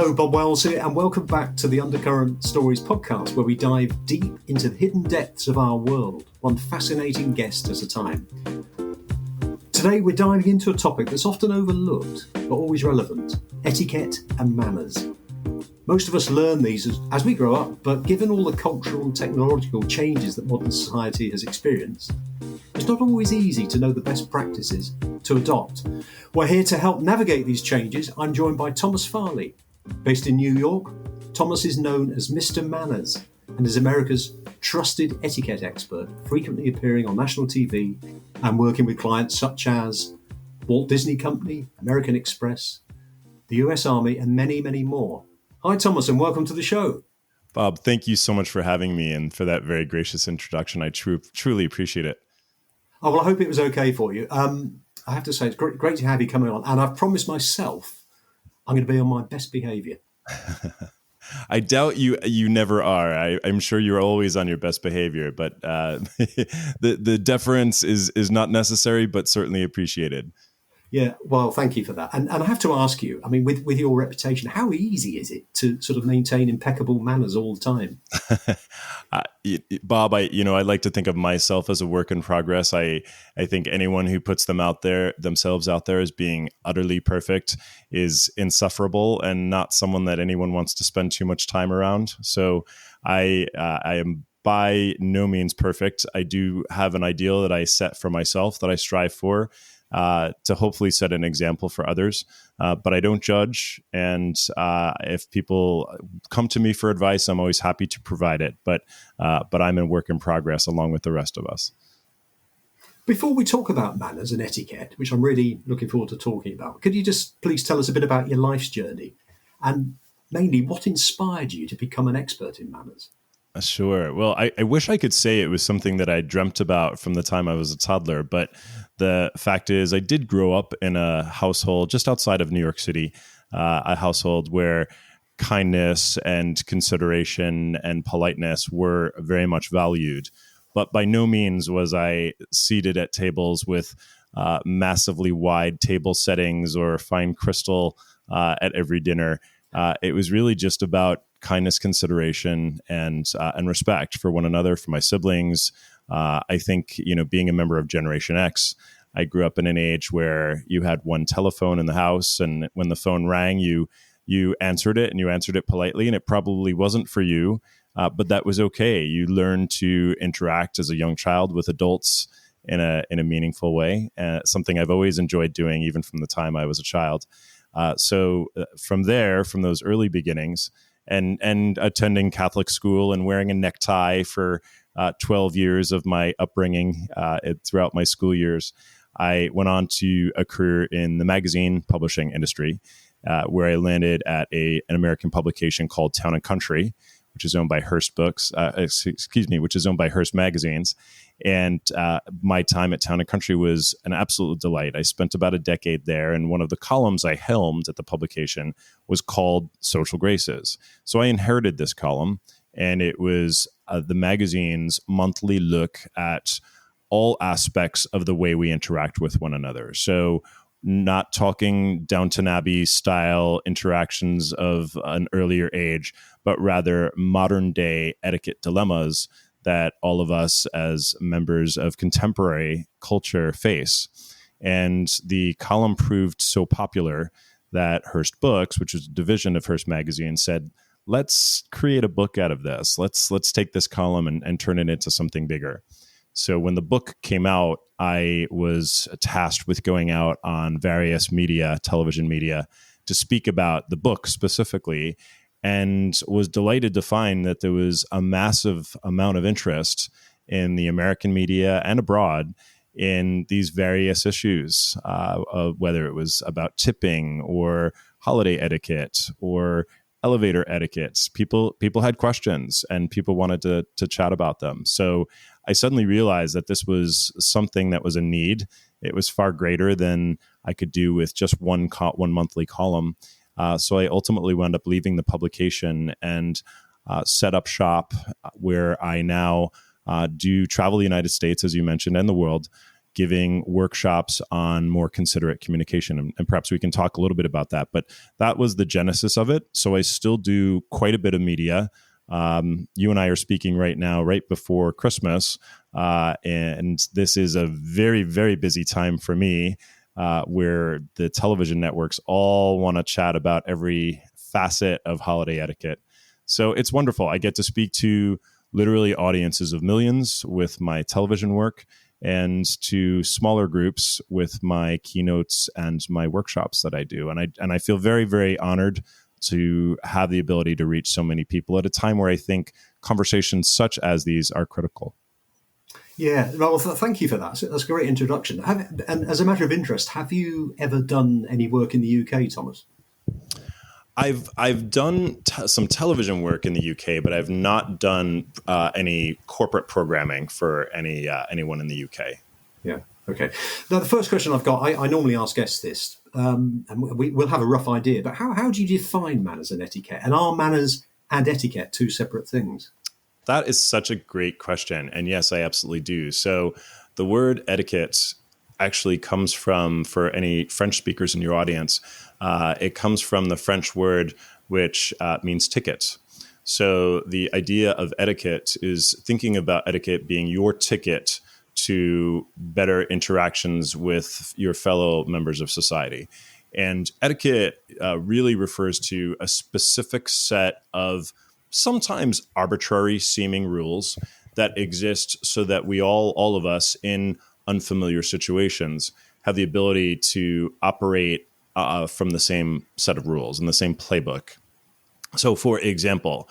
Hello, Bob Wells here, and welcome back to the Undercurrent Stories podcast, where we dive deep into the hidden depths of our world, one fascinating guest at a time. Today, we're diving into a topic that's often overlooked, but always relevant: etiquette and manners. Most of us learn these as we grow up, but given all the cultural and technological changes that modern society has experienced, it's not always easy to know the best practices to adopt. We're here to help navigate these changes. I'm joined by Thomas Farley. Based in New York, Thomas is known as Mr. Manners and is America's trusted etiquette expert, frequently appearing on national TV and working with clients such as Walt Disney Company, American Express, the US Army, and many, many more. Hi, Thomas, and welcome to the show. Bob, thank you so much for having me and for that very gracious introduction. I truly appreciate it. Oh, well, I hope it was okay for you. I have to say, it's great to have you coming on. And I've promised myself I'm going to be on my best behavior. I doubt you never are. I'm sure you're always on your best behavior, but the deference is not necessary, but certainly appreciated. Yeah, well, thank you for that. And I have to ask you, I mean, with your reputation, how easy is it to sort of maintain impeccable manners all the time? Bob, I like to think of myself as a work in progress. I think anyone who puts themselves out there as being utterly perfect is insufferable and not someone that anyone wants to spend too much time around. So I am by no means perfect. I do have an ideal that I set for myself, that I strive for, to hopefully set an example for others. But I don't judge. And if people come to me for advice, I'm always happy to provide it. But I'm in work in progress along with the rest of us. Before we talk about manners and etiquette, which I'm really looking forward to talking about, could you just please tell us a bit about your life's journey and mainly what inspired you to become an expert in manners? Sure. Well, I wish I could say it was something that I dreamt about from the time I was a toddler, but the fact is I did grow up in a household just outside of New York City, a household where kindness and consideration and politeness were very much valued. But by no means was I seated at tables with massively wide table settings or fine crystal at every dinner. It was really just about kindness, consideration, and respect for one another, for my siblings. I think, being a member of Generation X, I grew up in an age where you had one telephone in the house, and when the phone rang, you answered it, and you answered it politely, and it probably wasn't for you, but that was okay. You learned to interact as a young child with adults in a meaningful way, something I've always enjoyed doing, even from the time I was a child. So from those early beginnings, and attending Catholic school and wearing a necktie for 12 years of my upbringing throughout my school years, I went on to a career in the magazine publishing industry, where I landed at an American publication called Town and Country, which is owned by Hearst which is owned by Hearst Magazines. And my time at Town and Country was an absolute delight. I spent about a decade there, and one of the columns I helmed at the publication was called Social Graces. So I inherited this column, and it was the magazine's monthly look at all aspects of the way we interact with one another. So not talking Downton Abbey style interactions of an earlier age, but rather modern day etiquette dilemmas that all of us as members of contemporary culture face. And the column proved so popular that Hearst Books, which was a division of Hearst Magazine, said, let's create a book out of this. Let's take this column and turn it into something bigger. So when the book came out, I was tasked with going out on various media, television media, to speak about the book specifically, and was delighted to find that there was a massive amount of interest in the American media and abroad in these various issues, of whether it was about tipping or holiday etiquette or elevator etiquette. People had questions, and people wanted to chat about them. So I suddenly realized that this was something that was a need. It was far greater than I could do with just one monthly column. So I ultimately wound up leaving the publication and set up shop, where I now do travel the United States, as you mentioned, and the world, giving workshops on more considerate communication. And perhaps we can talk a little bit about that. But that was the genesis of it. So I still do quite a bit of media. You and I are speaking right now, right before Christmas. And this is a very, very busy time for me, where the television networks all want to chat about every facet of holiday etiquette. So it's wonderful. I get to speak to literally audiences of millions with my television work, and to smaller groups with my keynotes and my workshops that I do. And I feel very, very honored to have the ability to reach so many people at a time where I think conversations such as these are critical. Yeah, well, thank you for that. That's a great introduction. And as a matter of interest, have you ever done any work in the UK, Thomas? I've done some television work in the UK, but I've not done any corporate programming for anyone in the UK. Yeah. Okay. Now, the first question I've got, I normally ask guests this, and we'll have a rough idea, but how do you define manners and etiquette? And are manners and etiquette two separate things? That is such a great question. And yes, I absolutely do. So the word etiquette actually comes from, for any French speakers in your audience, it comes from the French word which means ticket. So the idea of etiquette is thinking about etiquette being your ticket to better interactions with your fellow members of society. And etiquette really refers to a specific set of sometimes arbitrary seeming rules that exist so that we all of us in unfamiliar situations have the ability to operate from the same set of rules and the same playbook. So, for example,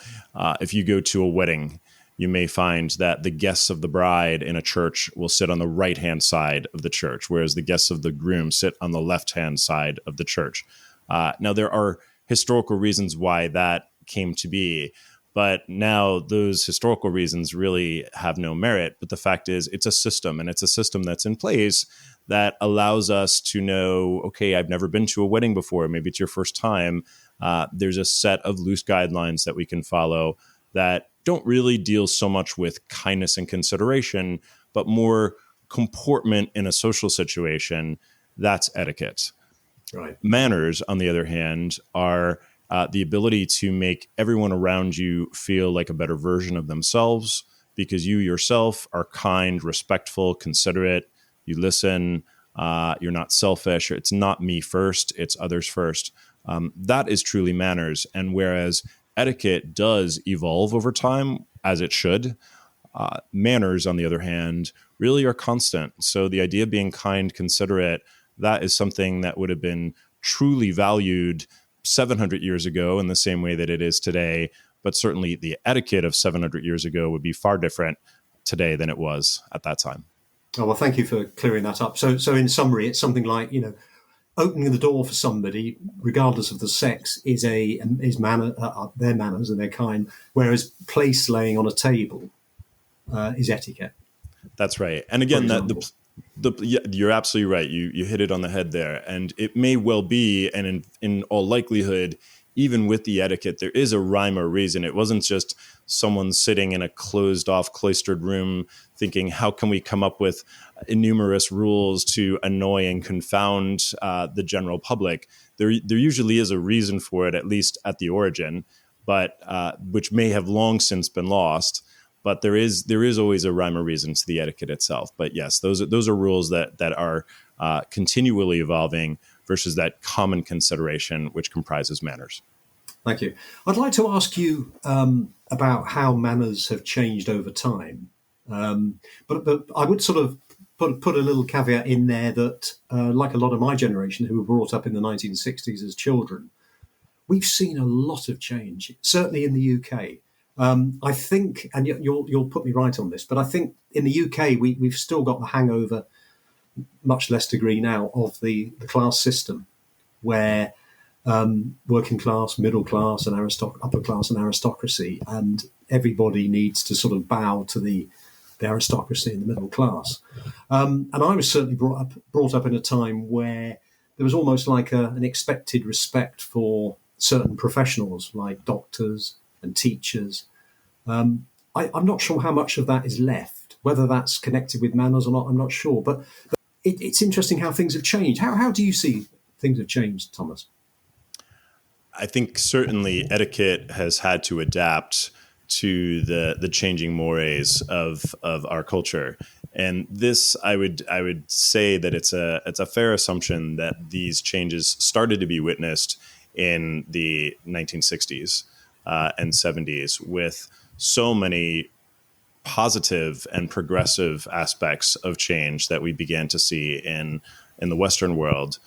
if you go to a wedding, you may find that the guests of the bride in a church will sit on the right-hand side of the church, whereas the guests of the groom sit on the left-hand side of the church. Now, there are historical reasons why that came to be, but now those historical reasons really have no merit. But the fact is, it's a system, and it's a system that's in place that allows us to know, okay, I've never been to a wedding before. Maybe it's your first time. There's a set of loose guidelines that we can follow that don't really deal so much with kindness and consideration, but more comportment in a social situation. That's etiquette. Right. Manners, on the other hand, are the ability to make everyone around you feel like a better version of themselves because you yourself are kind, respectful, considerate. You listen. You're not selfish. It's not me first. It's others first. That is truly manners. And whereas etiquette does evolve over time, as it should, manners, on the other hand, really are constant. So the idea of being kind, considerate, that is something that would have been truly valued 700 years ago in the same way that it is today. But certainly the etiquette of 700 years ago would be far different today than it was at that time. Oh, well, thank you for clearing that up. So in summary, it's something like, opening the door for somebody, regardless of the sex, is manner, their manners and their kind, whereas place laying on a table is etiquette. That's right. And again, you're absolutely right. You hit it on the head there. And it may well be, and in all likelihood, even with the etiquette, there is a rhyme or reason. It wasn't just someone sitting in a closed-off, cloistered room thinking, how can we come up with numerous rules to annoy and confound the general public? There usually is a reason for it, at least at the origin, but which may have long since been lost. But there is always a rhyme or reason to the etiquette itself. But yes, those are rules that are continually evolving versus that common consideration which comprises manners. Thank you. I'd like to ask you about how manners have changed over time. But I would sort of put a little caveat in there that, like a lot of my generation who were brought up in the 1960s as children, we've seen a lot of change, certainly in the UK. I think, and you'll put me right on this, but I think in the UK we've still got the hangover, much less degree now, of the class system, where working class, middle class, and upper class and aristocracy, and everybody needs to sort of bow to the aristocracy in the middle class. And I was certainly brought up in a time where there was almost like an expected respect for certain professionals like doctors and teachers. I'm not sure how much of that is left, whether that's connected with manners or not, I'm not sure. But it's interesting how things have changed. How do you see things have changed, Thomas? I think certainly etiquette has had to adapt to the changing mores of our culture. And this, I would say that it's a fair assumption that these changes started to be witnessed in the 1960s and 70s, with so many positive and progressive aspects of change that we began to see in the Western world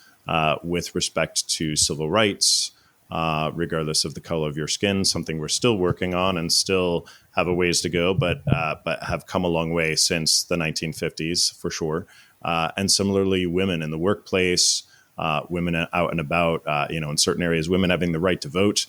with respect to civil rights, regardless of the color of your skin, something we're still working on and still have a ways to go, but have come a long way since the 1950s, for sure. And similarly, women in the workplace, women out and about, in certain areas, women having the right to vote,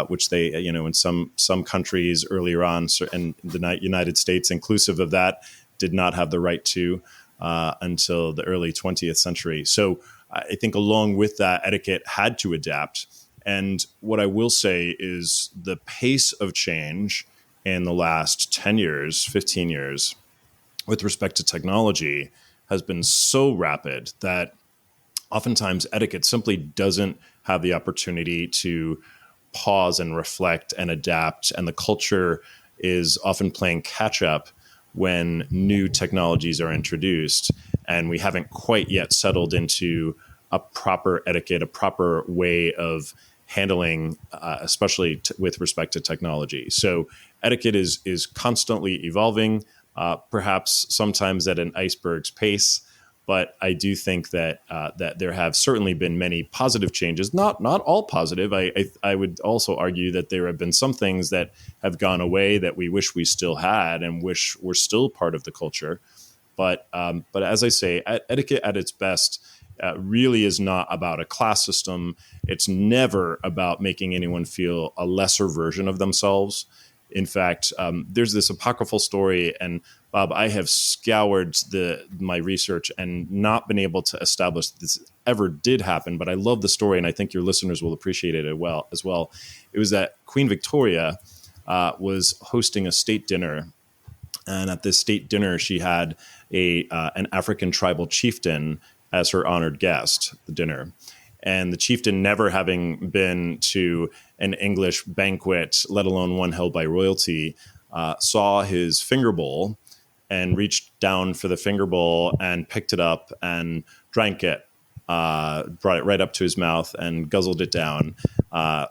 which they, in some countries earlier on, and the United States inclusive of that, did not have the right to until the early 20th century. So I think along with that, etiquette had to adapt. And what I will say is the pace of change in the last 10 years, 15 years, with respect to technology has been so rapid that oftentimes etiquette simply doesn't have the opportunity to pause and reflect and adapt. And the culture is often playing catch up when new technologies are introduced. And we haven't quite yet settled into a proper etiquette, a proper way of handling, especially with respect to technology. So etiquette is constantly evolving, perhaps sometimes at an iceberg's pace. But I do think that that there have certainly been many positive changes, not all positive. I would also argue that there have been some things that have gone away that we wish we still had and wish were still part of the culture. But as I say, etiquette at its best really is not about a class system. It's never about making anyone feel a lesser version of themselves. In fact, there's this apocryphal story, and Bob, I have scoured my research and not been able to establish this ever did happen, but I love the story, and I think your listeners will appreciate it as well. It was that Queen Victoria was hosting a state dinner, and at this state dinner, she had an African tribal chieftain as her honored guest at the dinner. And the chieftain, never having been to an English banquet, let alone one held by royalty, saw his finger bowl and reached down for the finger bowl and picked it up and drank it, brought it right up to his mouth and guzzled it down,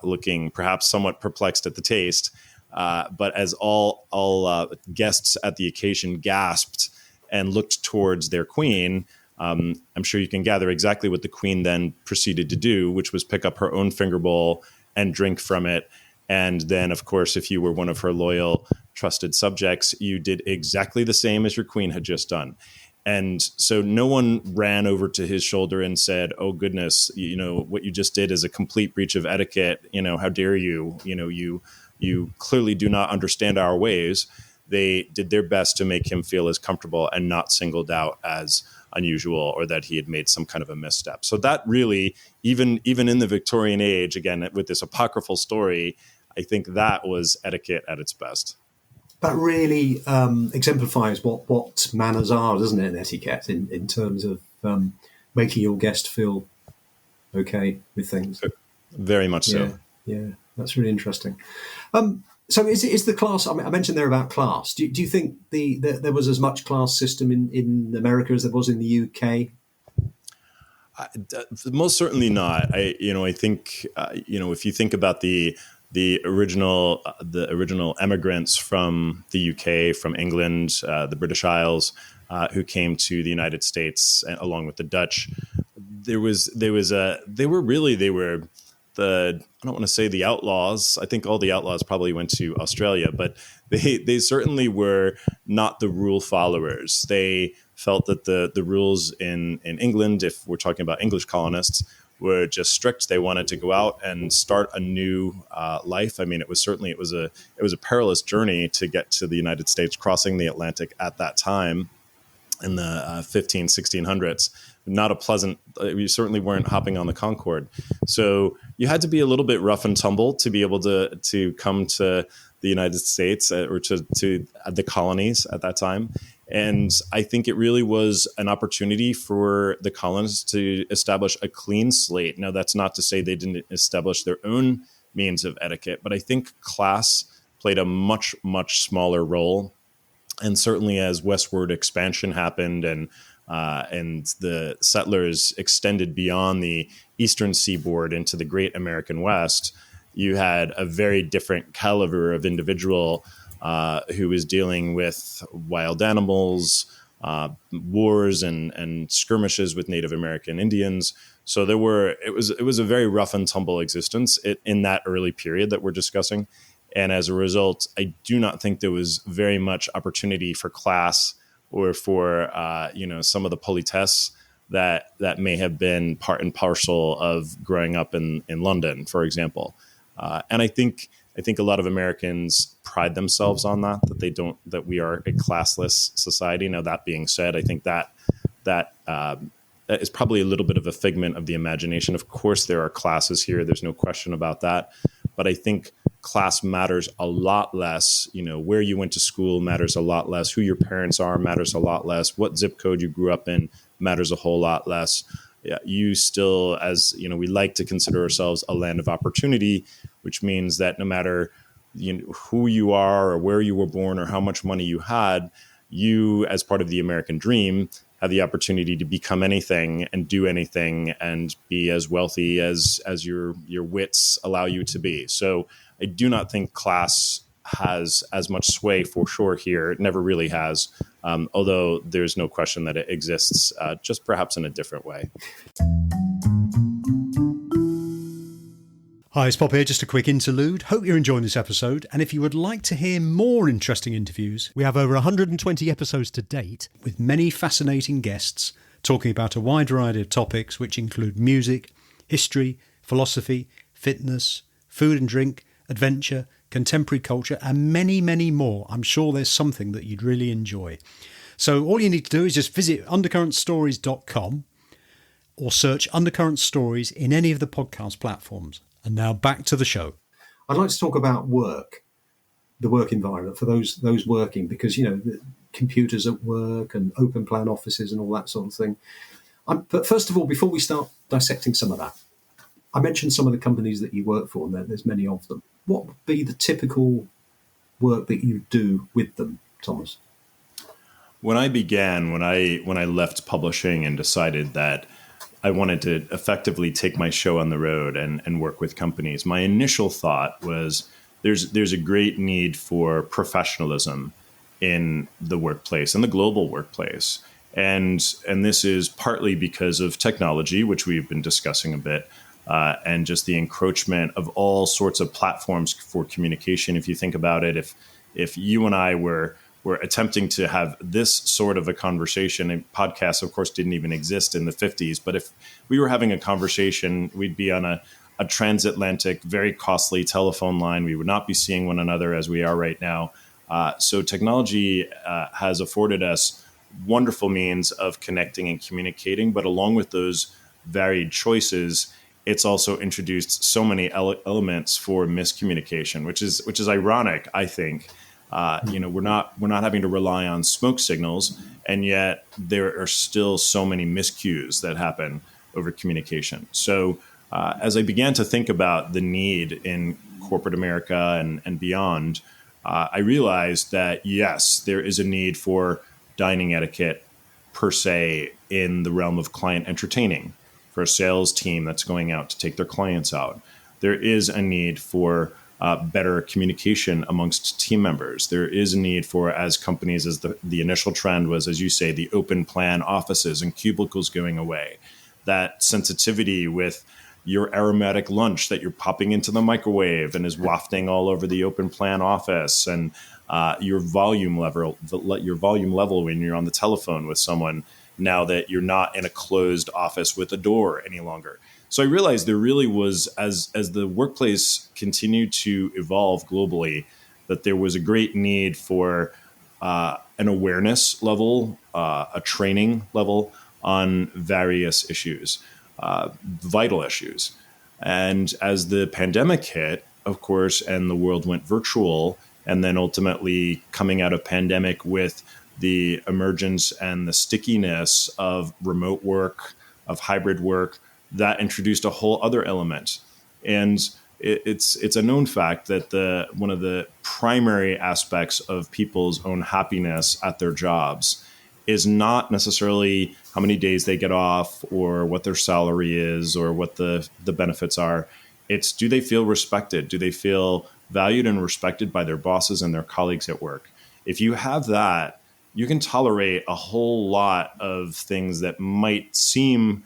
looking perhaps somewhat perplexed at the taste. But as all guests at the occasion gasped and looked towards their queen, I'm sure you can gather exactly what the queen then proceeded to do, which was pick up her own finger bowl and drink from it. And then, of course, if you were one of her loyal, trusted subjects, you did exactly the same as your queen had just done. And so no one ran over to his shoulder and said, "Oh, goodness, what you just did is a complete breach of etiquette. How dare you? You clearly do not understand our ways." They did their best to make him feel as comfortable and not singled out as unusual or that he had made some kind of a misstep. So that really, even in the Victorian age, again, with this apocryphal story, I think that was etiquette at its best. That really exemplifies what manners are, doesn't it, in etiquette, in terms of making your guest feel okay with things. Very much so. Yeah, that's really interesting. So is the class, I mentioned there about class. Do you think there was as much class system in America as there was in the UK? Most certainly not. I think, if you think about the original emigrants from the UK, from England, the British Isles, who came to the United States along with the Dutch, they were I don't want to say the outlaws. I think all the outlaws probably went to Australia, but they certainly were not the rule followers. They felt that the rules in England, if we're talking about English colonists, were just strict. They wanted to go out and start a new life. I mean, it was a perilous journey to get to the United States, crossing the Atlantic at that time in the 1600s. Not a pleasant, you certainly weren't hopping on the Concorde. So you had to be a little bit rough and tumble to be able to come to the United States or to the colonies at that time. And I think it really was an opportunity for the colonists to establish a clean slate. Now, that's not to say they didn't establish their own means of etiquette, but I think class played a much, much smaller role. And certainly as westward expansion happened and the settlers extended beyond the eastern seaboard into the great American West, you had a very different caliber of individual who was dealing with wild animals, wars and skirmishes with Native American Indians. So it was a very rough and tumble existence in that early period that we're discussing. And as a result, I do not think there was very much opportunity for class or for some of the politesse that may have been part and parcel of growing up in London, for example. And I think a lot of Americans pride themselves on that we are a classless society. Now, that being said, I think that is probably a little bit of a figment of the imagination. Of course, there are classes here. There's no question about that. But I think class matters a lot less. Where you went to school matters a lot less. Who your parents are matters a lot less. What zip code you grew up in matters a whole lot less. Yeah, you still, as we like to consider ourselves a land of opportunity, which means that no matter who you are or where you were born or how much money you had, you, as part of the American dream, have the opportunity to become anything and do anything and be as wealthy as your wits allow you to be. So I do not think class has as much sway for sure here. It never really has, although there's no question that it exists, just perhaps in a different way. Hi, it's Bob here. Just a quick interlude. Hope you're enjoying this episode. And if you would like to hear more interesting interviews, we have over 120 episodes to date with many fascinating guests talking about a wide variety of topics, which include music, history, philosophy, fitness, food and drink, adventure, contemporary culture, and many, many more. I'm sure there's something that you'd really enjoy. So all you need to do is just visit undercurrentstories.com or search Undercurrent Stories in any of the podcast platforms. And now back to the show. I'd like to talk about work, the work environment for those working, because, the computers at work and open plan offices and all that sort of thing. But first of all, before we start dissecting some of that, I mentioned some of the companies that you work for, and there's many of them. What would be the typical work that you do with them, Thomas? When I left publishing and decided that I wanted to effectively take my show on the road and work with companies, my initial thought was there's a great need for professionalism in the workplace and the global workplace. And this is partly because of technology, which we've been discussing a bit, and just the encroachment of all sorts of platforms for communication. If you think about it, if you and I were attempting to have this sort of a conversation, and podcasts, of course, didn't even exist in the 50s, but if we were having a conversation, we'd be on a transatlantic, very costly telephone line. We would not be seeing one another as we are right now. So technology has afforded us wonderful means of connecting and communicating, but along with those varied choices, it's also introduced so many elements for miscommunication, which is ironic, I think. We're not having to rely on smoke signals, and yet there are still so many miscues that happen over communication. So as I began to think about the need in corporate America and beyond, I realized that, yes, there is a need for dining etiquette per se in the realm of client entertaining for a sales team that's going out to take their clients out. There is a need for better communication amongst team members. There is a need for, as companies, as the initial trend was, as you say, the open plan offices and cubicles going away, that sensitivity with your aromatic lunch that you're popping into the microwave and is wafting all over the open plan office, and your volume level when you're on the telephone with someone, now that you're not in a closed office with a door any longer. So I realized there really was, as the workplace continued to evolve globally, that there was a great need for an awareness level, a training level on various issues, vital issues. And as the pandemic hit, of course, and the world went virtual, and then ultimately coming out of pandemic with the emergence and the stickiness of remote work, of hybrid work, that introduced a whole other element. And it's a known fact that one of the primary aspects of people's own happiness at their jobs is not necessarily how many days they get off or what their salary is or what the benefits are. It's, do they feel respected? Do they feel valued and respected by their bosses and their colleagues at work? If you have that, you can tolerate a whole lot of things that might seem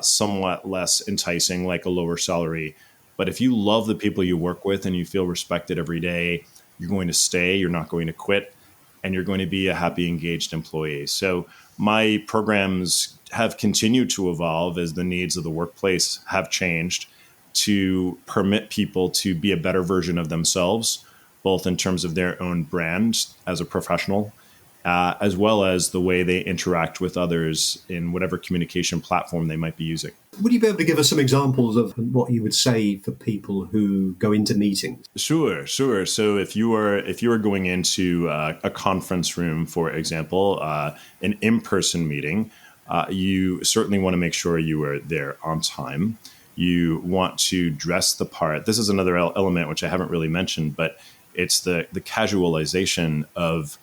somewhat less enticing, like a lower salary. But if you love the people you work with and you feel respected every day, you're going to stay, you're not going to quit, and you're going to be a happy, engaged employee. So my programs have continued to evolve as the needs of the workplace have changed to permit people to be a better version of themselves, both in terms of their own brand as a professional, as well as the way they interact with others in whatever communication platform they might be using. Would you be able to give us some examples of what you would say for people who go into meetings? Sure. So if you are going into a conference room, for example, an in-person meeting, you certainly want to make sure you are there on time. You want to dress the part. This is another element which I haven't really mentioned, but it's the casualization of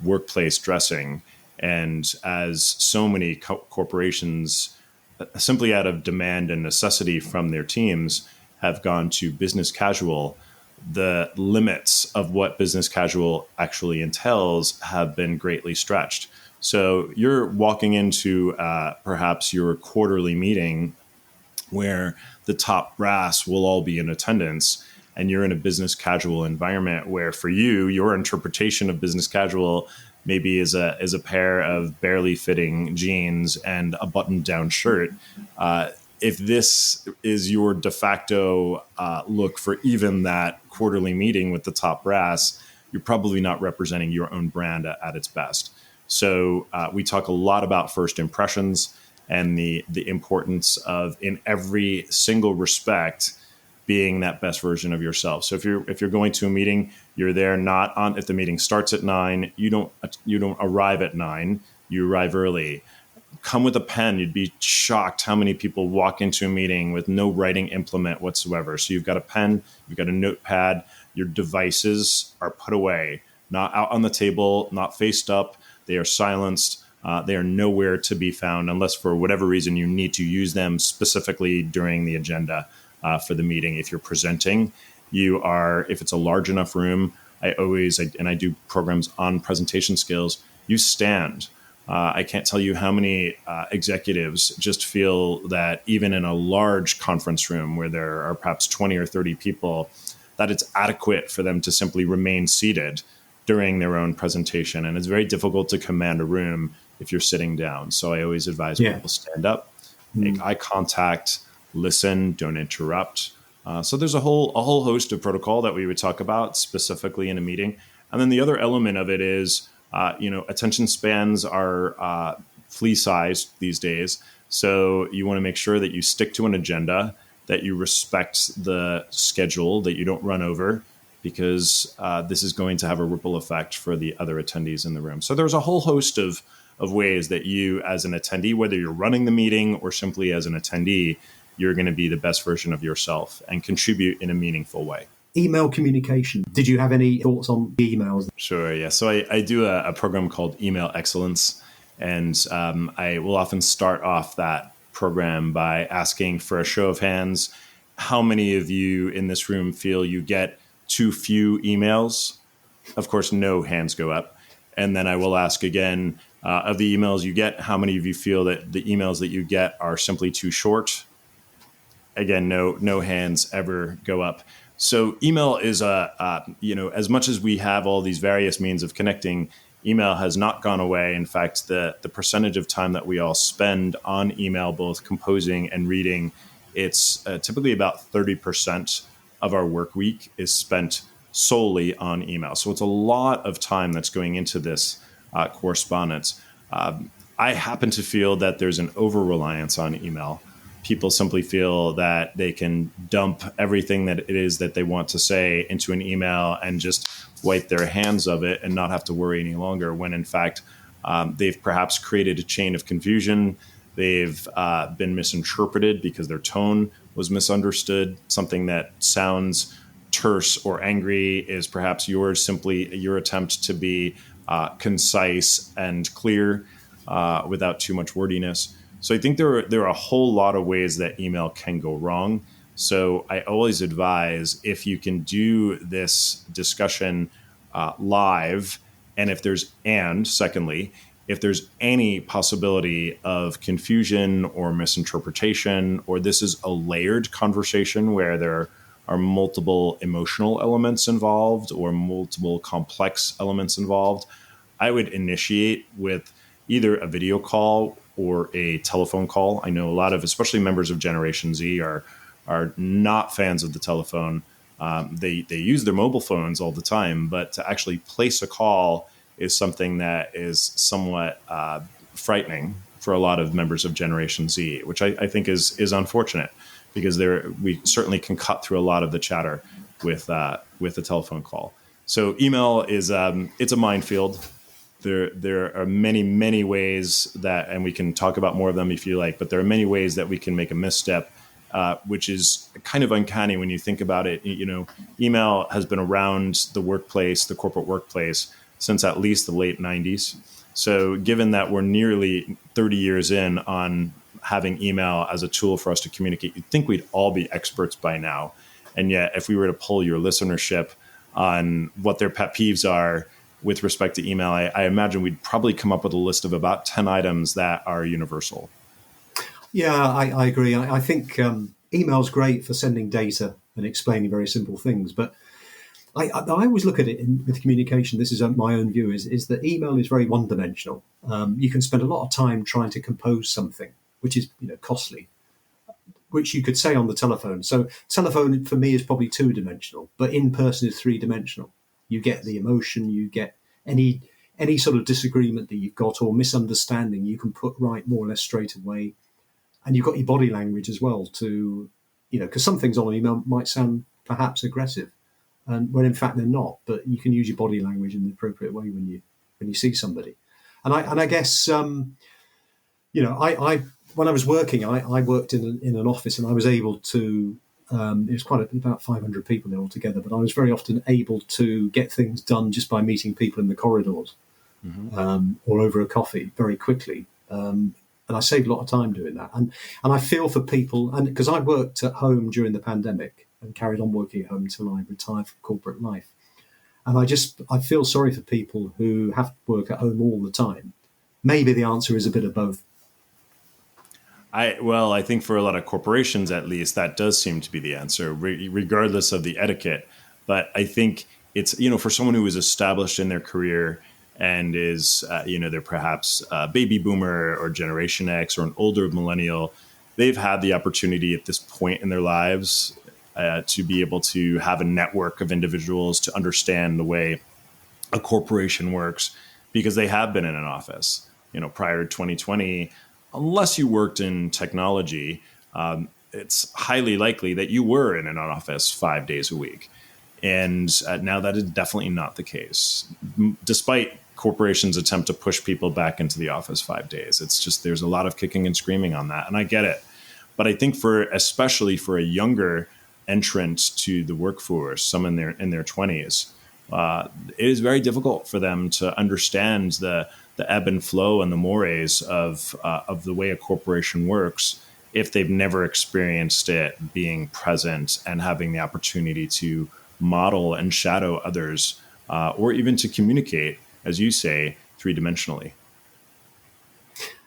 workplace dressing. And as so many corporations, simply out of demand and necessity from their teams, have gone to business casual, the limits of what business casual actually entails have been greatly stretched. So you're walking into perhaps your quarterly meeting where the top brass will all be in attendance, and you're in a business casual environment where, for you, your interpretation of business casual maybe is a pair of barely fitting jeans and a button-down shirt. If this is your de facto look for even that quarterly meeting with the top brass, you're probably not representing your own brand at its best. So we talk a lot about first impressions and the importance of, in every single respect, being that best version of yourself. So if you're going to a meeting, you're there not on, if the meeting starts at 9, you don't arrive at 9, you arrive early. Come with a pen. You'd be shocked how many people walk into a meeting with no writing implement whatsoever. So you've got a pen, you've got a notepad, your devices are put away, not out on the table, not faced up. They are silenced. They are nowhere to be found unless for whatever reason you need to use them specifically during the agenda for the meeting. If you're presenting, if it's a large enough room, I do programs on presentation skills, you stand. I can't tell you how many executives just feel that even in a large conference room where there are perhaps 20 or 30 people, that it's adequate for them to simply remain seated during their own presentation. And it's very difficult to command a room if you're sitting down. So I always advise people stand up, make eye contact, listen, don't interrupt. So there's a whole host of protocol that we would talk about specifically in a meeting. And then the other element of it is, attention spans are flea-sized these days. So you want to make sure that you stick to an agenda, that you respect the schedule, that you don't run over, because this is going to have a ripple effect for the other attendees in the room. So there's a whole host of ways that you, as an attendee, whether you're running the meeting or simply as an attendee, you're going to be the best version of yourself and contribute in a meaningful way. Email communication. Did you have any thoughts on emails? Sure, yeah. So I do a program called Email Excellence, and I will often start off that program by asking for a show of hands, how many of you in this room feel you get too few emails? Of course, no hands go up. And then I will ask again, of the emails you get, how many of you feel that the emails that you get are simply too short? Again, no hands ever go up. So email is as much as we have all these various means of connecting, email has not gone away. In fact, the percentage of time that we all spend on email, both composing and reading, it's typically about 30% of our work week is spent solely on email. So it's a lot of time that's going into this correspondence. I happen to feel that there's an over-reliance on email. People simply feel that they can dump everything that it is that they want to say into an email and just wipe their hands of it and not have to worry any longer, when in fact, They've perhaps created a chain of confusion. They've been misinterpreted because their tone was misunderstood. Something that sounds terse or angry is perhaps simply your attempt to be concise and clear without too much wordiness. So I think there are a whole lot of ways that email can go wrong. So I always advise, if you can do this discussion live, secondly, if there's any possibility of confusion or misinterpretation, or this is a layered conversation where there are multiple emotional elements involved or multiple complex elements involved, I would initiate with either a video call or a telephone call. I know a lot of, especially members of Generation Z, are not fans of the telephone. They use their mobile phones all the time, but to actually place a call is something that is somewhat frightening for a lot of members of Generation Z, which I think is unfortunate, because we certainly can cut through a lot of the chatter with a telephone call. So email is it's a minefield. There are many ways that, and we can talk about more of them if you like, but there are many ways that we can make a misstep, which is kind of uncanny when you think about it. Email has been around the workplace, the corporate workplace, since at least the late 90s. So given that we're nearly 30 years in on having email as a tool for us to communicate, you'd think we'd all be experts by now. And yet, if we were to poll your listenership on what their pet peeves are with respect to email, I imagine we'd probably come up with a list of about 10 items that are universal. Yeah, I agree. I think email's great for sending data and explaining very simple things, but I always look at it with communication. This is my own view: is that email is very one-dimensional. You can spend a lot of time trying to compose something, which is costly, which you could say on the telephone. So telephone for me is probably two-dimensional, but in person is three-dimensional. You get the emotion, you get any sort of disagreement that you've got or misunderstanding, you can put right more or less straight away. And you've got your body language as well to, because some things on an email might sound perhaps aggressive, and when in fact they're not. But you can use your body language in the appropriate way when you see somebody. And I guess I when I was working, I worked in an office, and I was able to. It was about 500 people there altogether, but I was very often able to get things done just by meeting people in the corridors, or over a coffee very quickly. And I saved a lot of time doing that. And I feel for people, and because I worked at home during the pandemic and carried on working at home until I retired from corporate life. And I feel sorry for people who have to work at home all the time. Maybe the answer is a bit of both. I think for a lot of corporations, at least, that does seem to be the answer, regardless of the etiquette. But I think it's, for someone who is established in their career and is, they're perhaps a baby boomer or Generation X or an older millennial, they've had the opportunity at this point in their lives to be able to have a network of individuals to understand the way a corporation works, because they have been in an office. Prior to 2020, unless you worked in technology, it's highly likely that you were in an office 5 days a week. And now that is definitely not the case, despite corporations attempt to push people back into the office 5 days. It's just, there's a lot of kicking and screaming on that. And I get it. But I think especially for a younger entrant to the workforce, some in their 20s, it is very difficult for them to understand the ebb and flow and the mores of the way a corporation works if they've never experienced it being present and having the opportunity to model and shadow others, or even to communicate, as you say, three-dimensionally.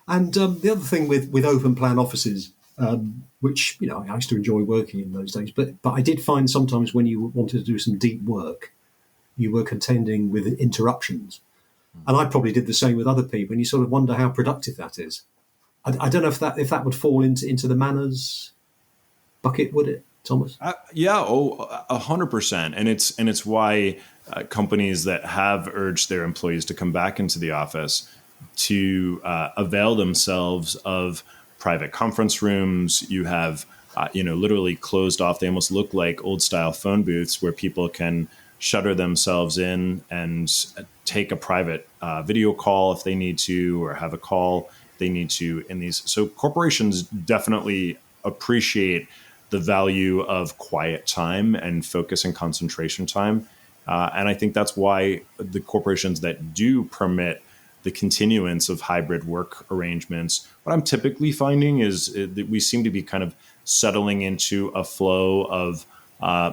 And the other thing with open plan offices, which I used to enjoy working in those days, but I did find sometimes when you wanted to do some deep work, you were contending with interruptions. And I probably did the same with other people, and you sort of wonder how productive that is. I don't know if that would fall into the manners bucket, would it, Thomas? 100%. And it's why companies that have urged their employees to come back into the office to avail themselves of private conference rooms. You have literally closed off. They almost look like old style phone booths where people can shutter themselves in and take a private video call if they need to, or have a call if they need to in these. So corporations definitely appreciate the value of quiet time and focus and concentration time. And I think that's why the corporations that do permit the continuance of hybrid work arrangements, what I'm typically finding is that we seem to be kind of settling into a flow of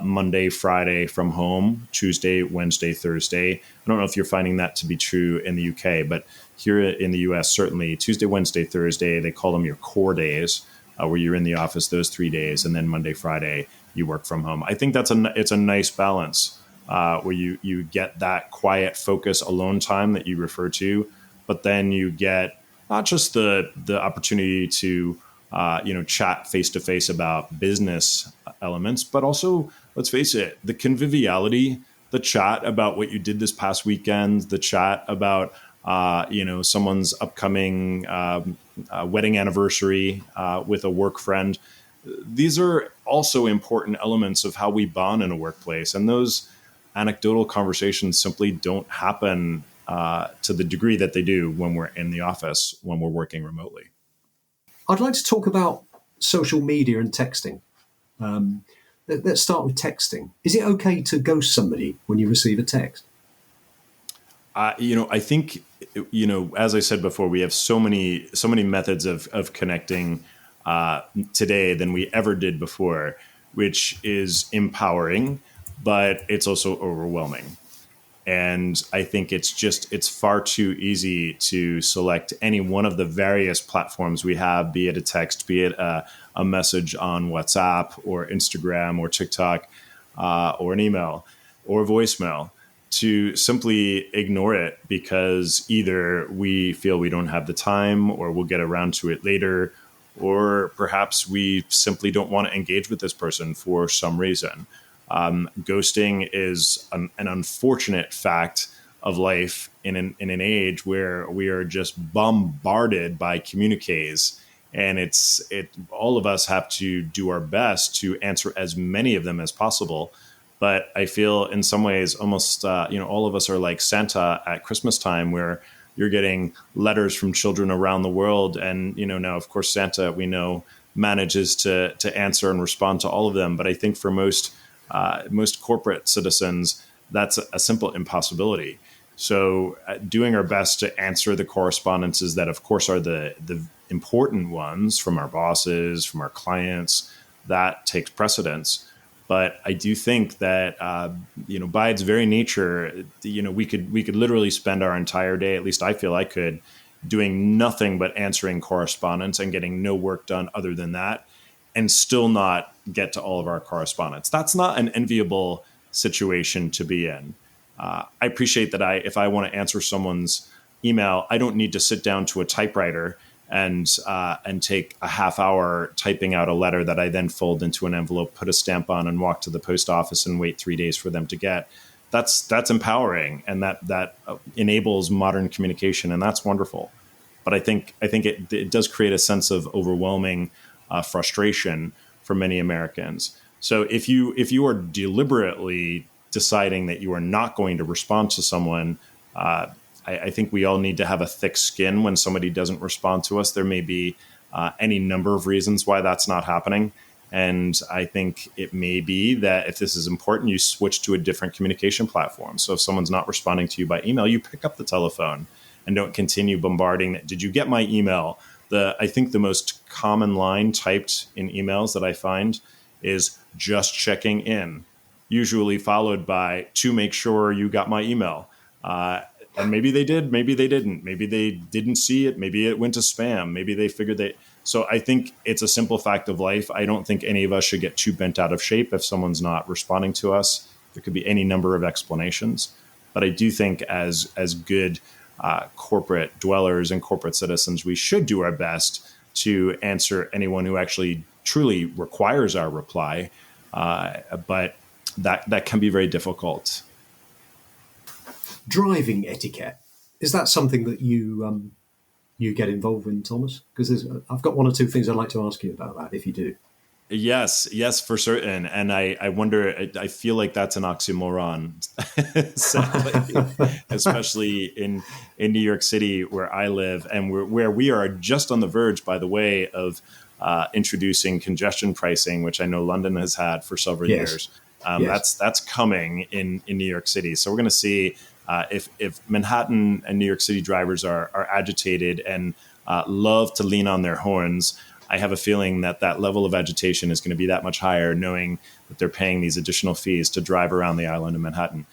Monday, Friday from home, Tuesday, Wednesday, Thursday. I don't know if you're finding that to be true in the UK, but here in the US, certainly Tuesday, Wednesday, Thursday, they call them your core days, where you're in the office those 3 days, and then Monday, Friday, you work from home. I think it's a nice balance where you get that quiet focus alone time that you refer to, but then you get not just the opportunity to chat face to face about business elements, but also, let's face it, the conviviality, the chat about what you did this past weekend, the chat about someone's upcoming wedding anniversary with a work friend. These are also important elements of how we bond in a workplace, and those anecdotal conversations simply don't happen to the degree that they do when we're in the office, when we're working remotely. I'd like to talk about social media and texting. Let's start with texting. Is it okay to ghost somebody when you receive a text? I think, as I said before, we have so many methods of connecting today than we ever did before, which is empowering, but it's also overwhelming. And I think it's far too easy to select any one of the various platforms we have, be it a text, be it a message on WhatsApp or Instagram or TikTok, or an email or a voicemail, to simply ignore it because either we feel we don't have the time, or we'll get around to it later, or perhaps we simply don't want to engage with this person for some reason. Ghosting is an unfortunate fact of life in an age where we are just bombarded by communiques, and all of us have to do our best to answer as many of them as possible. But I feel in some ways almost all of us are like Santa at Christmas time, where you're getting letters from children around the world, and now of course Santa, we know, manages to answer and respond to all of them. But I think for most corporate citizens, that's a simple impossibility. So doing our best to answer the correspondences that, of course, are the important ones from our bosses, from our clients, that takes precedence. But I do think that, by its very nature, we could literally spend our entire day, at least I feel I could, doing nothing but answering correspondence and getting no work done other than that, and still not get to all of our correspondence. That's not an enviable situation to be in. I appreciate that if I want to answer someone's email, I don't need to sit down to a typewriter and take a half hour typing out a letter that I then fold into an envelope, put a stamp on, and walk to the post office and wait 3 days for them to get. That's empowering, and that enables modern communication, and that's wonderful. But I think it does create a sense of overwhelming frustration for many Americans. So if you are deliberately deciding that you are not going to respond to someone, I think we all need to have a thick skin when somebody doesn't respond to us. There may be any number of reasons why that's not happening. And I think it may be that if this is important, you switch to a different communication platform. So if someone's not responding to you by email, you pick up the telephone and don't continue bombarding. Did you get my email? I think the most common line typed in emails that I find is just checking in, usually followed by to make sure you got my email. And maybe they did, maybe they didn't. Maybe they didn't see it. Maybe it went to spam. Maybe they figured that. So I think it's a simple fact of life. I don't think any of us should get too bent out of shape if someone's not responding to us. There could be any number of explanations. But I do think as good corporate dwellers and corporate citizens, we should do our best to answer anyone who actually truly requires our reply. But that can be very difficult. Driving etiquette, is that something that you get involved in, Thomas? Because I've got one or two things I'd like to ask you about that, if you do. Yes, for certain. And I wonder, I feel like that's an oxymoron, sadly, especially in New York City where I live and where we are just on the verge, by the way, of introducing congestion pricing, which I know London has had for several Yes. years. Yes. That's coming in New York City. So we're going to see if Manhattan and New York City drivers are agitated and love to lean on their horns. I have a feeling that that level of agitation is going to be that much higher, knowing that they're paying these additional fees to drive around the island of Manhattan.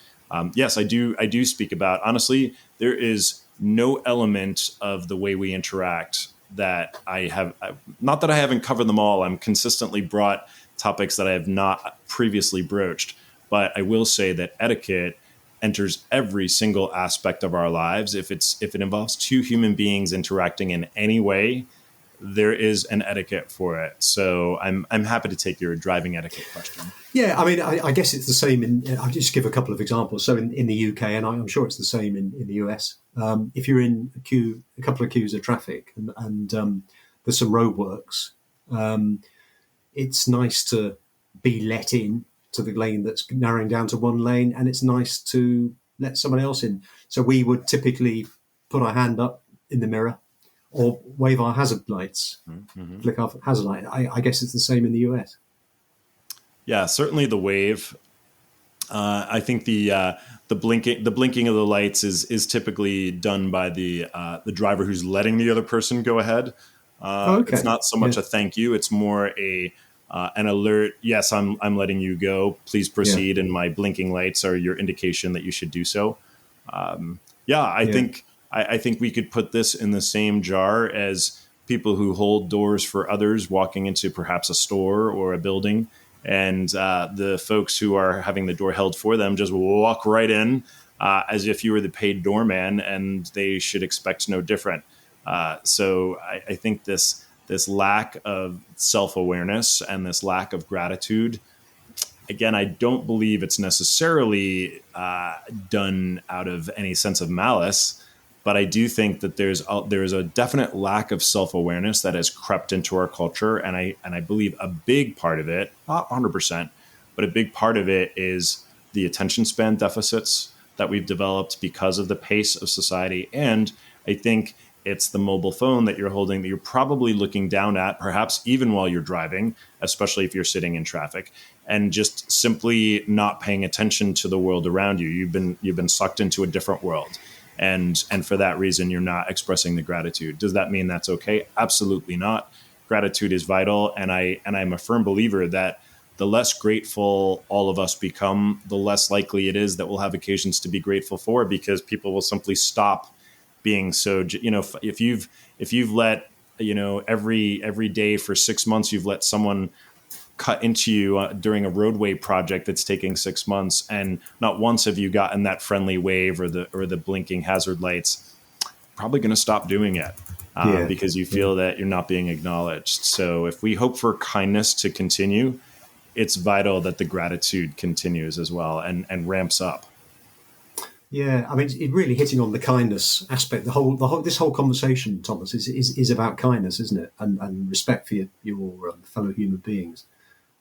Yes, I do. I do speak about, honestly, there is no element of the way we interact that I have. Not that I haven't covered them all. I'm consistently brought topics that I have not previously broached. But I will say that etiquette enters every single aspect of our lives. If it involves two human beings interacting in any way, there is an etiquette for it. So I'm happy to take your driving etiquette question. Yeah, I mean, I guess it's the same I'll just give a couple of examples. So in the UK, and I'm sure it's the same in the US, if you're in a couple of queues of traffic and there's some roadworks, it's nice to be let in to the lane that's narrowing down to one lane, and it's nice to let someone else in. So we would typically put our hand up in the mirror or wave our hazard lights, flick our hazard light. I guess it's the same in the US. Yeah, certainly the wave. I think the blinking of the lights is typically done by the driver who's letting the other person go ahead. Okay. It's not so much a thank you; it's more an alert. Yes, I'm letting you go. Please proceed. And my blinking lights are your indication that you should do so. I think we could put this in the same jar as people who hold doors for others walking into perhaps a store or a building. And the folks who are having the door held for them just walk right in as if you were the paid doorman, and they should expect no different. So I think this lack of self-awareness and this lack of gratitude, again, I don't believe it's necessarily done out of any sense of malice. But I do think that there's a definite lack of self-awareness that has crept into our culture, and I believe a big part of it, not 100%, but a big part of it is the attention span deficits that we've developed because of the pace of society. And I think it's the mobile phone that you're holding that you're probably looking down at, perhaps even while you're driving, especially if you're sitting in traffic, and just simply not paying attention to the world around you. You've been sucked into a different world. And for that reason, you're not expressing the gratitude. Does that mean that's okay? Absolutely not. Gratitude is vital. And I'm a firm believer that the less grateful all of us become, the less likely it is that we'll have occasions to be grateful for, because people will simply stop being so, if you've let, every day for 6 months, you've let someone cut into you during a roadway project that's taking 6 months, and not once have you gotten that friendly wave or the blinking hazard lights, probably going to stop doing it because you feel that you're not being acknowledged. So if we hope for kindness to continue, it's vital that the gratitude continues as well and ramps up. Yeah, I mean, it really hitting on the kindness aspect. This whole conversation, Thomas, is about kindness, isn't it? And respect for your fellow human beings.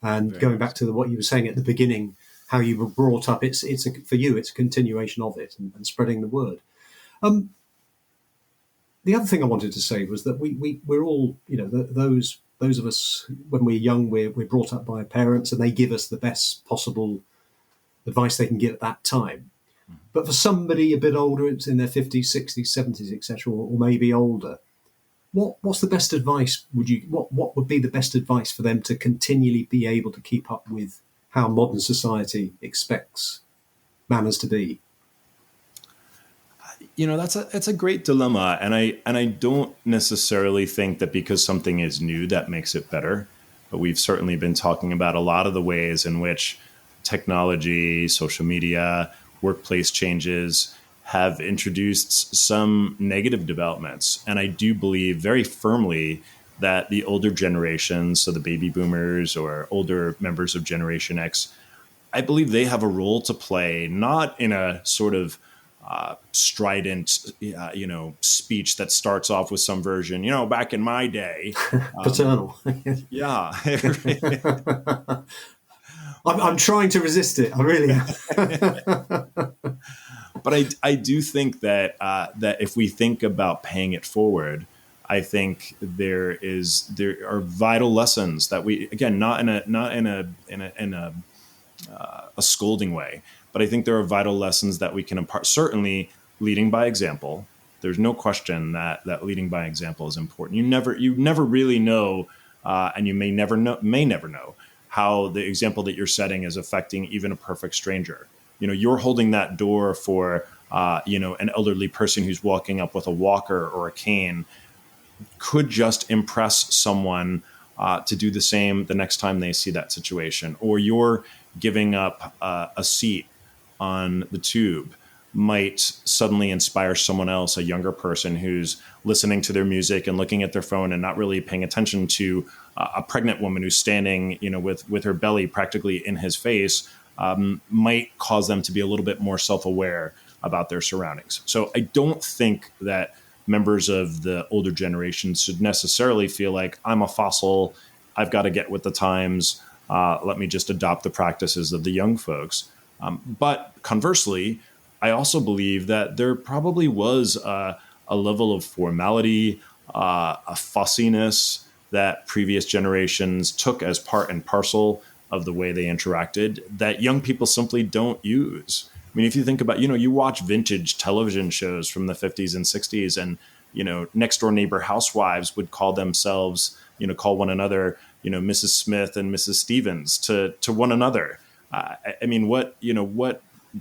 And Very going nice. back to what you were saying at the beginning, how you were brought up, for you, it's a continuation of it and spreading the word. The other thing I wanted to say was that we're all, those of us when we're young, we're brought up by parents, and they give us the best possible advice they can give at that time. But for somebody a bit older, it's in their 50s, 60s, 70s, etc., or maybe older, what's the best advice? What would be the best advice for them to continually be able to keep up with how modern society expects manners to be? That's a great dilemma, and I don't necessarily think that because something is new that makes it better. But we've certainly been talking about a lot of the ways in which technology, social media, workplace changes have introduced some negative developments. And I do believe very firmly that the older generations, so the baby boomers or older members of Generation X, I believe they have a role to play, not in a sort of strident, speech that starts off with some version, back in my day. Paternal. Yeah. I'm trying to resist it. I really am. But I do think that that if we think about paying it forward, I think there are vital lessons that we, again, not in a scolding way, but I think there are vital lessons that we can impart. Certainly, leading by example. There's no question that leading by example is important. You never really know, and you may never know how the example that you're setting is affecting even a perfect stranger. You're holding that door for an elderly person who's walking up with a walker or a cane, could just impress someone to do the same the next time they see that situation. Or you're giving up a seat on the tube might suddenly inspire someone else, a younger person who's listening to their music and looking at their phone and not really paying attention to a pregnant woman who's standing, with her belly practically in his face, might cause them to be a little bit more self-aware about their surroundings. So I don't think that members of the older generation should necessarily feel like I'm a fossil, I've got to get with the times, let me just adopt the practices of the young folks. But conversely, I also believe that there probably was a level of formality, a fussiness that previous generations took as part and parcel of the way they interacted that young people simply don't use. I mean, if you think about, you watch vintage television shows from the 50s and 60s, and, next door neighbor housewives would call themselves, call one another, Mrs. Smith and Mrs. Stevens to one another. I mean, what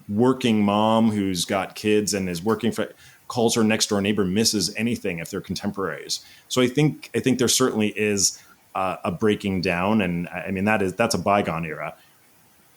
working mom who's got kids and is working for calls her next door neighbor Mrs. anything if they're contemporaries. So I think there certainly is a breaking down, and I mean that's a bygone era.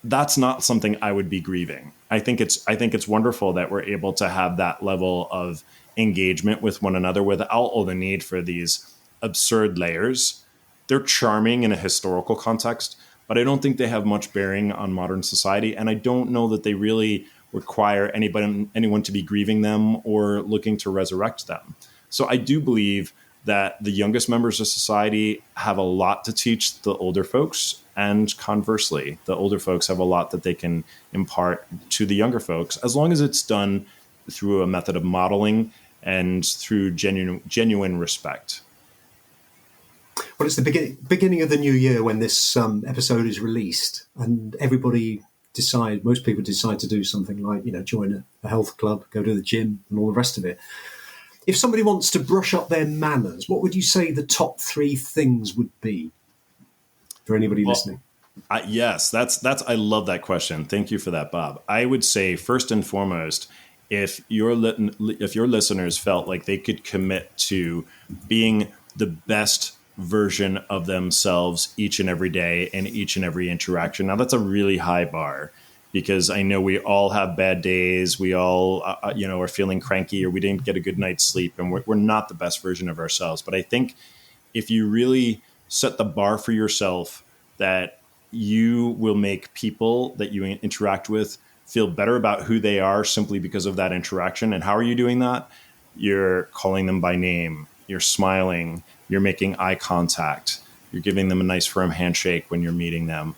That's not something I would be grieving. I think it's wonderful that we're able to have that level of engagement with one another without all the need for these absurd layers. They're charming in a historical context, but I don't think they have much bearing on modern society. And I don't know that they really require anyone to be grieving them or looking to resurrect them. So I do believe that the youngest members of society have a lot to teach the older folks, and conversely, the older folks have a lot that they can impart to the younger folks, as long as it's done through a method of modeling and through genuine respect. Well, it's the beginning of the new year when this episode is released, and most people decide to do something like, join a health club, go to the gym, and all the rest of it. If somebody wants to brush up their manners, what would you say the top 3 things would be for anybody listening? Yes, I love that question. Thank you for that, Bob. I would say first and foremost, if your listeners felt like they could commit to being the best version of themselves each and every day and each and every interaction. Now, that's a really high bar, because I know we all have bad days. We all, are feeling cranky, or we didn't get a good night's sleep, and we're not the best version of ourselves. But I think if you really set the bar for yourself, that you will make people that you interact with feel better about who they are simply because of that interaction. And how are you doing that? You're calling them by name. You're smiling. You're making eye contact. You're giving them a nice firm handshake when you're meeting them.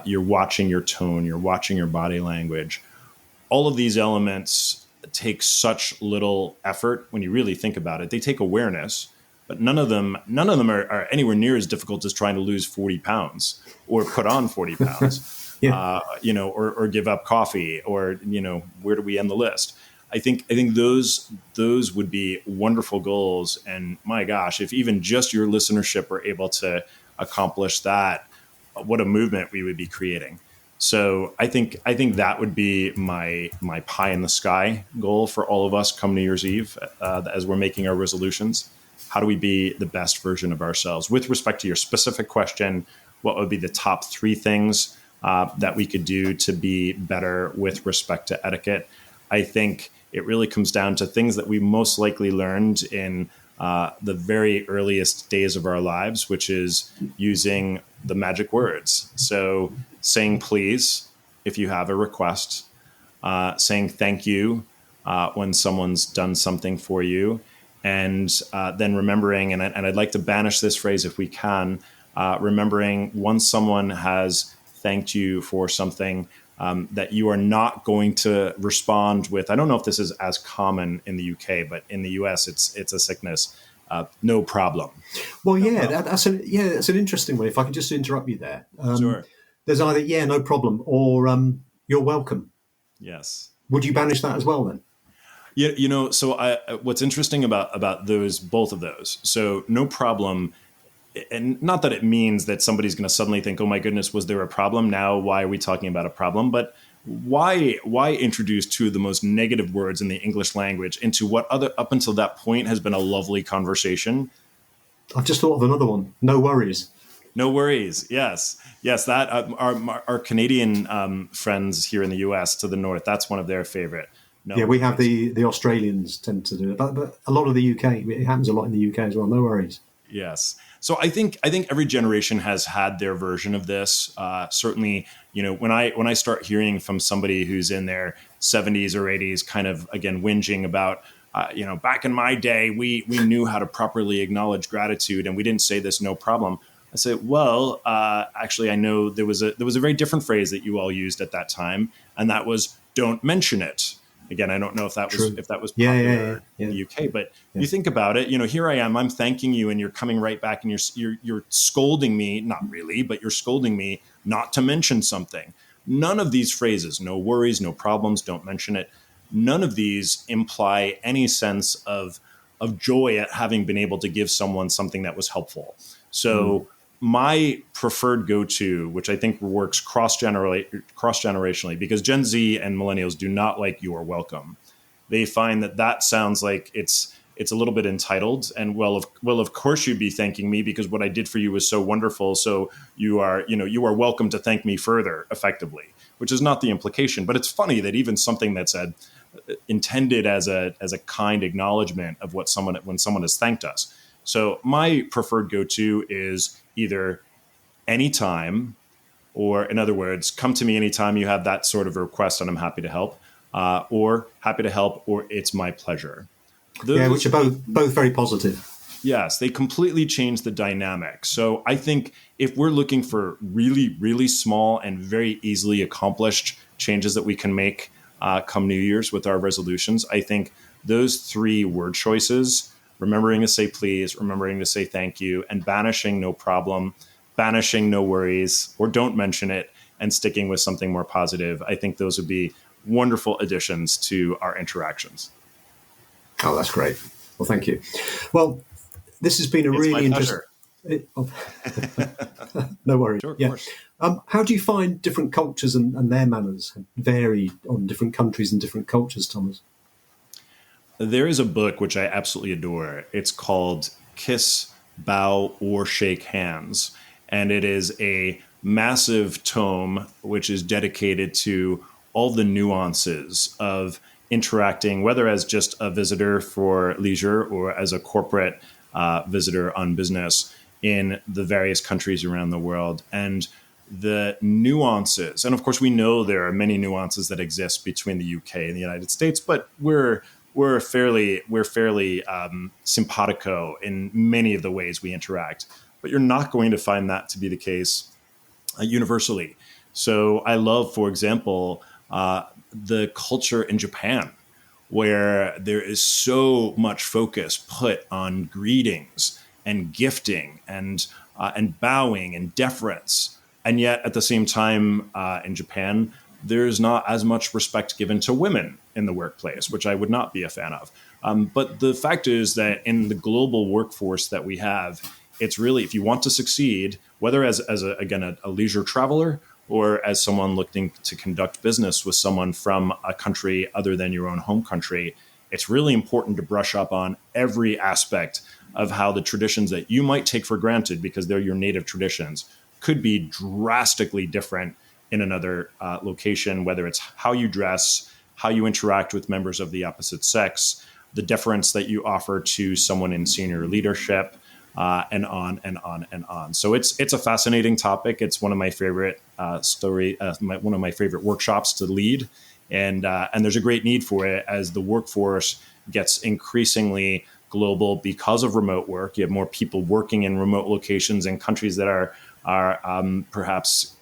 You're watching your tone. You're watching your body language. All of these elements take such little effort when you really think about it. They take awareness, but none of them are anywhere near as difficult as trying to lose 40 pounds or put on 40 pounds, Yeah. Or give up coffee, or, where do we end the list? I think those would be wonderful goals. And my gosh, if even just your listenership were able to accomplish that, what a movement we would be creating. So I think that would be my pie in the sky goal for all of us come New Year's Eve, as we're making our resolutions. How do we be the best version of ourselves? With respect to your specific question, what would be the top 3 things that we could do to be better with respect to etiquette? I think it really comes down to things that we most likely learned in the very earliest days of our lives, which is using the magic words. So saying please if you have a request, saying thank you when someone's done something for you. And then remembering, and I'd like to banish this phrase if we can, remembering once someone has thanked you for something, that you are not going to respond with, I don't know if this is as common in the UK, but in the US, it's a sickness. No problem. Well, yeah, that's an interesting one. If I can just interrupt you there. Sure. There's either, no problem, or you're welcome. Yes. Would you banish that as well then? Yeah, so what's interesting about those, both of those, so no problem, and not that it means that somebody's going to suddenly think, oh my goodness, was there a problem? Now, why are we talking about a problem? But why introduce two of the most negative words in the English language into what up until that point has been a lovely conversation? I've just thought of another one. No worries. No worries. Yes. That our Canadian friends here in the US to the north, that's one of their favorite. No yeah, we have the Australians tend to do it, but a lot of the UK, it happens a lot in the UK as well. No worries. Yes. So I think every generation has had their version of this. Certainly, when I start hearing from somebody who's in their 70s or 80s, kind of again whinging about, back in my day, we knew how to properly acknowledge gratitude, and we didn't say this no problem. I say, well, actually, I know there was a very different phrase that you all used at that time, and that was "don't mention it." Again, I don't know if that was popular in the UK, but you think about it. Here I am. I'm thanking you, and you're coming right back, and you're scolding me. Not really, but you're scolding me not to mention something. None of these phrases, no worries, no problems, don't mention it. None of these imply any sense of joy at having been able to give someone something that was helpful. So my preferred go-to, which I think works cross-generationally, because Gen Z and millennials do not like "you are welcome." They find that sounds like it's a little bit entitled, and well, of course you'd be thanking me because what I did for you was so wonderful. So you are welcome to thank me further, effectively, which is not the implication. But it's funny that even something that's intended as a kind acknowledgement of when someone has thanked us. So my preferred go-to is either anytime, or in other words, come to me anytime you have that sort of a request and I'm happy to help, or happy to help, or it's my pleasure. Which are both very positive. Yes, they completely change the dynamic. So I think if we're looking for really, really small and very easily accomplished changes that we can make come New Year's with our resolutions, I think those three word choices, remembering to say please, remembering to say thank you, and banishing no problem, banishing no worries, or don't mention it, and sticking with something more positive, I think those would be wonderful additions to our interactions. Oh, that's great. Well, thank you. Well, this has been a really interesting... No worries. Sure, of course. How do you find different cultures and their manners vary on different countries and different cultures, Thomas? There is a book which I absolutely adore. It's called Kiss, Bow, or Shake Hands. And it is a massive tome which is dedicated to all the nuances of interacting, whether as just a visitor for leisure or as a corporate visitor on business in the various countries around the world. And the nuances, and of course we know there are many nuances that exist between the UK and the United States, but we're fairly simpatico in many of the ways we interact. But you're not going to find that to be the case universally. So I love, for example, the culture in Japan, where there is so much focus put on greetings and gifting and bowing and deference. And yet at the same time in Japan, there's not as much respect given to women in the workplace, which I would not be a fan of. But the fact is that in the global workforce that we have, it's really, if you want to succeed, whether as a leisure traveler or as someone looking to conduct business with someone from a country other than your own home country, it's really important to brush up on every aspect of how the traditions that you might take for granted because they're your native traditions could be drastically different in another location, whether it's how you dress, how you interact with members of the opposite sex, the deference that you offer to someone in senior leadership, and on and on and on. So it's a fascinating topic. It's one of my favorite one of my favorite workshops to lead And there's a great need for it as the workforce gets increasingly global because of remote work. You have more people working in remote locations in countries that are perhaps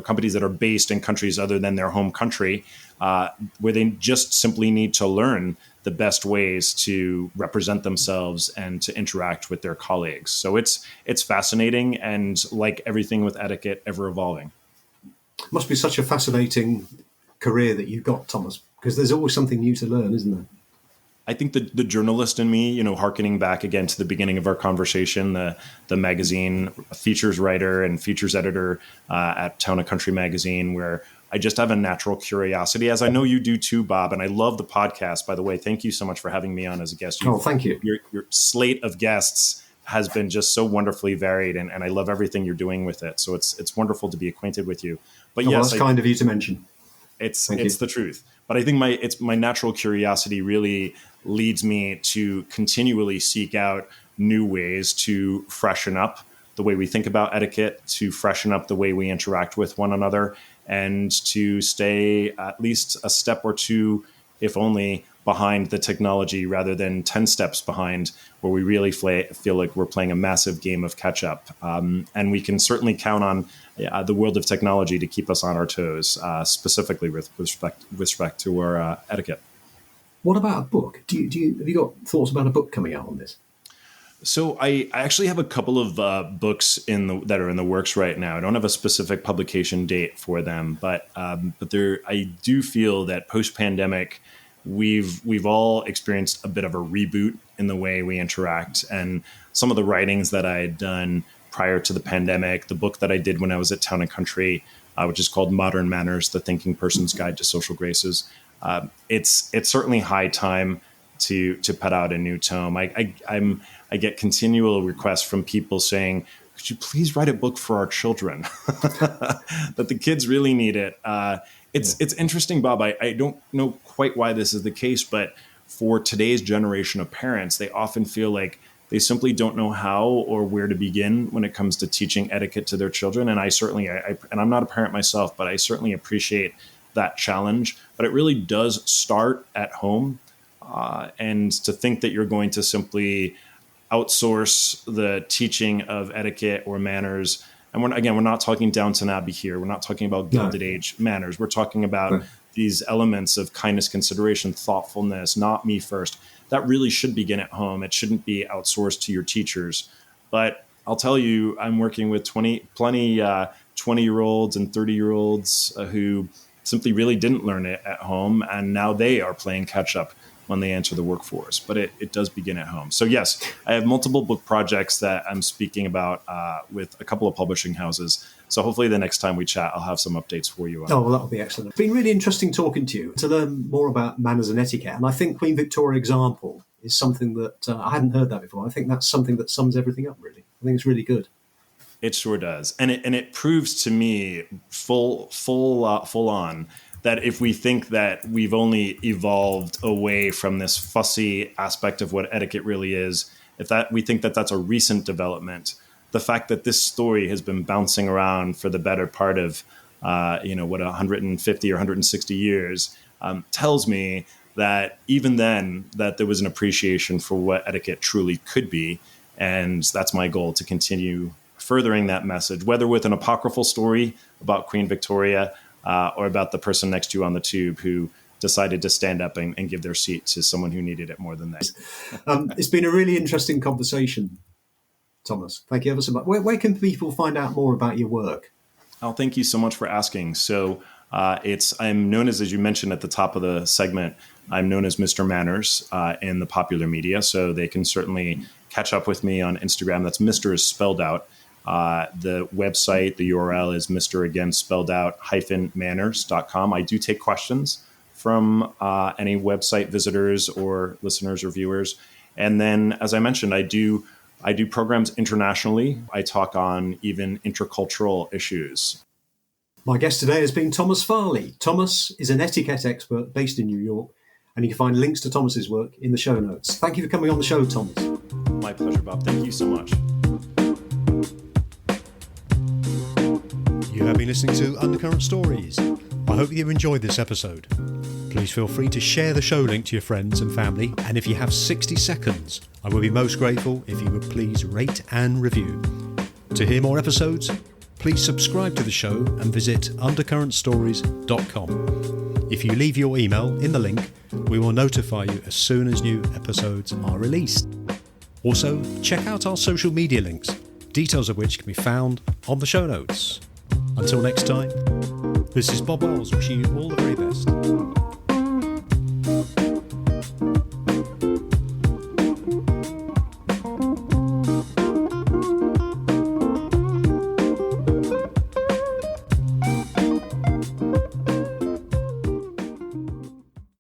companies that are based in countries other than their home country, where they just simply need to learn the best ways to represent themselves and to interact with their colleagues. So it's fascinating, and like everything with etiquette, ever evolving. Must be such a fascinating career that you've got, Thomas, because there's always something new to learn, isn't there? I think the journalist in me, harkening back again to the beginning of our conversation, the magazine features writer and features editor at Town & Country magazine, where I just have a natural curiosity, as I know you do too, Bob. And I love the podcast, by the way. Thank you so much for having me on as a guest. Thank you. Your slate of guests has been just so wonderfully varied, and I love everything you're doing with it. So it's wonderful to be acquainted with you. But yes, that's kind of you to mention. It's the truth. But I think my natural curiosity really leads me to continually seek out new ways to freshen up the way we think about etiquette, to freshen up the way we interact with one another, and to stay at least a step or two, if only, behind the technology rather than 10 steps behind, where we really feel like we're playing a massive game of catch up. And we can certainly count on the world of technology to keep us on our toes, specifically with respect to our etiquette. What about a book? Have you got thoughts about a book coming out on this? So I actually have a couple of books that are in the works right now. I don't have a specific publication date for them, but I do feel that post-pandemic, we've all experienced a bit of a reboot in the way we interact. And some of the writings that I had done prior to the pandemic, the book that I did when I was at Town & Country, which is called Modern Manners: The Thinking Person's Guide to Social Graces. It's certainly high time to put out a new tome. I get continual requests from people saying, could you please write a book for our children? That the kids really need it. It's interesting, Bob. I don't know quite why this is the case, but for today's generation of parents, they often feel like they simply don't know how or where to begin when it comes to teaching etiquette to their children. And and I'm not a parent myself, but I certainly appreciate that challenge. But it really does start at home. And to think that you're going to simply outsource the teaching of etiquette or manners. And we're not talking Downton Abbey here. We're not talking about Gilded Age manners. We're talking about these elements of kindness, consideration, thoughtfulness, not me first. That really should begin at home. It shouldn't be outsourced to your teachers. But I'll tell you, I'm working with 20-year-olds and 30-year-olds who simply really didn't learn it at home. And now they are playing catch up when they enter the workforce. But it does begin at home. So yes, I have multiple book projects that I'm speaking about with a couple of publishing houses. So hopefully the next time we chat, I'll have some updates for you. Oh, well, that'll be excellent. It's been really interesting talking to you to learn more about manners and etiquette. And I think Queen Victoria example is something that I hadn't heard that before. I think that's something that sums everything up, really. I think it's really good. It sure does. And it proves to me full on that if we think that we've only evolved away from this fussy aspect of what etiquette really is, we think that that's a recent development, the fact that this story has been bouncing around for the better part of, 150 or 160 years, tells me that even then that there was an appreciation for what etiquette truly could be. And that's my goal, to continue furthering that message, whether with an apocryphal story about Queen Victoria, or about the person next to you on the tube who decided to stand up and give their seat to someone who needed it more than they. It's been a really interesting conversation, Thomas. Thank you ever so much. Where can people find out more about your work? Oh, thank you so much for asking. So I'm known as you mentioned at the top of the segment, I'm known as Mr. Manners in the popular media. So they can certainly catch up with me on Instagram. That's Mr. is spelled out. The website, the URL is Mr. again spelled out -manners.com. I do take questions from any website visitors or listeners or viewers. And then, as I mentioned, I do programs internationally. I talk on even intercultural issues. My guest today has been Thomas Farley. Thomas is an etiquette expert based in New York, and you can find links to Thomas's work in the show notes. Thank you for coming on the show, Thomas. My pleasure, Bob. Thank you so much. You have been listening to Undercurrent Stories. I hope you've enjoyed this episode. Please feel free to share the show link to your friends and family, and if you have 60 seconds, I will be most grateful if you would please rate and review. To hear more episodes, please subscribe to the show and visit undercurrentstories.com. If you leave your email in the link, we will notify you as soon as new episodes are released. Also, check out our social media links, details of which can be found on the show notes. Until next time, this is Bob Wells wishing you all the very best.